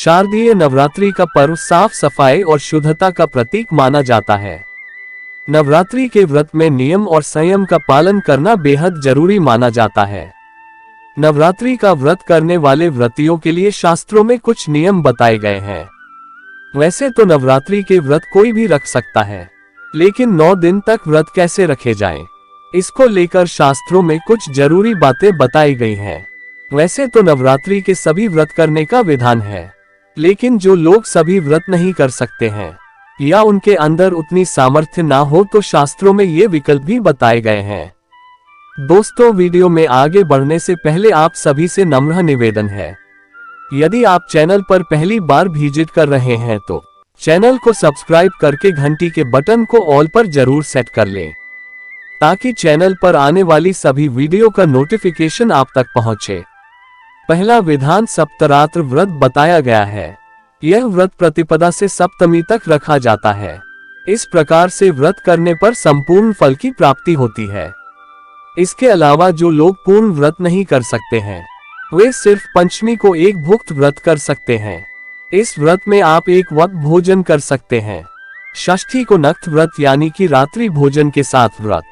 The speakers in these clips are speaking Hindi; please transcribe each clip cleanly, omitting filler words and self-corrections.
शारदीय नवरात्रि का पर्व साफ सफाई और शुद्धता का प्रतीक माना जाता है। नवरात्रि के व्रत में नियम और संयम का पालन करना बेहद जरूरी माना जाता है। नवरात्रि का व्रत करने वाले व्रतियों के लिए शास्त्रों में कुछ नियम बताए गए हैं। वैसे तो नवरात्रि के व्रत कोई भी रख सकता है, लेकिन 9 दिन तक व्रत कैसे रखे जाएं, इसको लेकर शास्त्रों में कुछ जरूरी बातें बताई गई हैं। वैसे तो नवरात्रि के सभी व्रत करने का विधान है, लेकिन जो लोग सभी व्रत नहीं कर सकते हैं या उनके अंदर उतनी सामर्थ्य ना हो तो शास्त्रों में ये विकल्प भी बताए गए हैं। दोस्तों, वीडियो में आगे बढ़ने से पहले आप सभी से नम्र निवेदन है, यदि आप चैनल पर पहली बार विजिट कर रहे हैं तो चैनल को सब्सक्राइब करके घंटी के बटन को ऑल पर जरूर सेट कर लें, ताकि चैनल पर आने वाली सभी वीडियो का नोटिफिकेशन आप तक पहुंचे। पहला विधान सप्तरात्र व्रत बताया गया है। यह व्रत प्रतिपदा से सप्तमी तक रखा जाता है। इस प्रकार से व्रत करने पर संपूर्ण फल की प्राप्ति होती है। इसके अलावा जो लोग पूर्ण व्रत नहीं कर सकते हैं, वे सिर्फ पंचमी को एक भुक्त व्रत कर सकते हैं। इस व्रत में आप एक वक्त भोजन कर सकते हैं। षष्ठी को नक्त व्रत यानी कि रात्रि भोजन के साथ व्रत,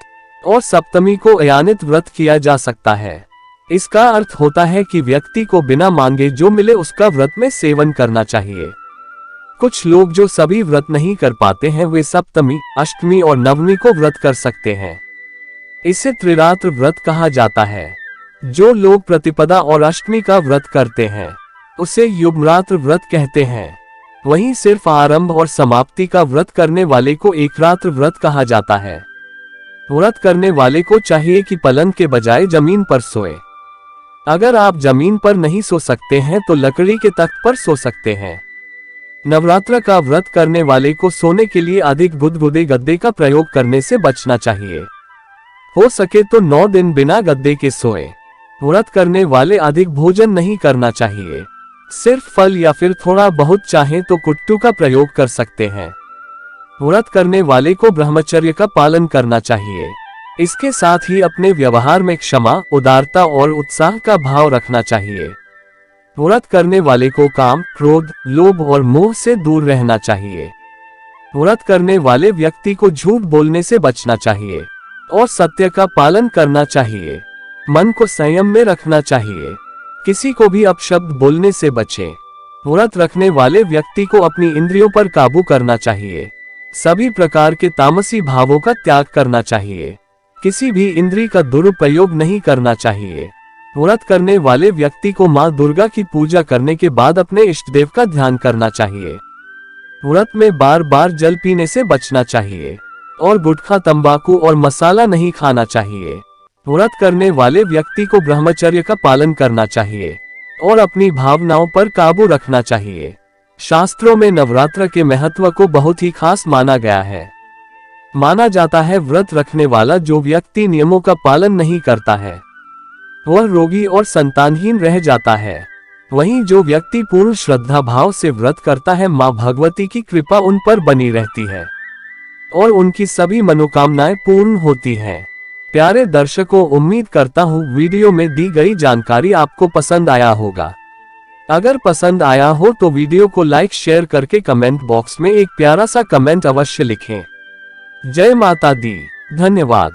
और सप्तमी को अयानित व्रत किया जा सकता है। इसका अर्थ होता है कि व्यक्ति को बिना मांगे जो मिले उसका व्रत में सेवन करना चाहिए। कुछ लोग जो सभी व्रत नहीं कर पाते हैं, वे सप्तमी, अष्टमी और नवमी को व्रत कर सकते हैं। इसे त्रिरात्र व्रत कहा जाता है। जो लोग प्रतिपदा और अष्टमी का व्रत करते हैं, उसे युग्मरात्र व्रत कहते हैं। वहीं सिर्फ आरंभ और समाप्ति का व्रत करने वाले को एकरात्र व्रत कहा जाता है। व्रत करने वाले को चाहिए कि पलंग के बजाय जमीन पर सोए। अगर आप जमीन पर नहीं सो सकते हैं तो लकड़ी के तख्त पर सो सकते हैं। नवरात्र का व्रत करने वाले को सोने के लिए अधिक गुदगुदे गद्दे का प्रयोग करने से बचना चाहिए। हो सके तो 9 दिन बिना गद्दे के सोए। व्रत करने वाले अधिक भोजन नहीं करना चाहिए। सिर्फ फल या फिर थोड़ा बहुत चाहे तो कुट्टू का प्रयोग कर सकते हैं। व्रत करने वाले को ब्रह्मचर्य का पालन करना चाहिए। इसके साथ ही अपने व्यवहार में क्षमा, उदारता और उत्साह का भाव रखना चाहिए। व्रत करने वाले को काम, क्रोध, लोभ और मोह से दूर रहना चाहिए। व्रत करने वाले व्यक्ति को झूठ बोलने से बचना चाहिए और सत्य का पालन करना चाहिए। मन को संयम में रखना चाहिए। किसी को भी अपशब्द बोलने से बचें। व्रत रखने वाले व्यक्ति को अपनी इंद्रियों पर काबू करना चाहिए। सभी प्रकार के तामसी भावों का त्याग करना चाहिए। किसी भी इंद्री का दुरुपयोग नहीं करना चाहिए। व्रत करने वाले व्यक्ति को मां दुर्गा की पूजा करने के बाद अपने इष्ट देव का ध्यान करना चाहिए। व्रत में बार बार जल पीने से बचना चाहिए और गुटखा, तंबाकू और मसाला नहीं खाना चाहिए। व्रत करने वाले व्यक्ति को ब्रह्मचर्य का पालन करना चाहिए और अपनी भावनाओं पर काबू रखना चाहिए। शास्त्रों में नवरात्र के महत्व को बहुत ही खास माना गया है। माना जाता है व्रत रखने वाला जो व्यक्ति नियमों का पालन नहीं करता है, वह रोगी और संतानहीन रह जाता है। वहीं जो व्यक्ति पूर्ण श्रद्धा भाव से व्रत करता है, मां भगवती की कृपा उन पर बनी रहती है और उनकी सभी मनोकामनाएं पूर्ण होती हैं। प्यारे दर्शकों, उम्मीद करता हूँ वीडियो में दी गई जानकारी आपको पसंद आया होगा। अगर पसंद आया हो तो वीडियो को लाइक, शेयर करके कमेंट बॉक्स में एक प्यारा सा कमेंट अवश्य लिखें। जय माता दी। धन्यवाद।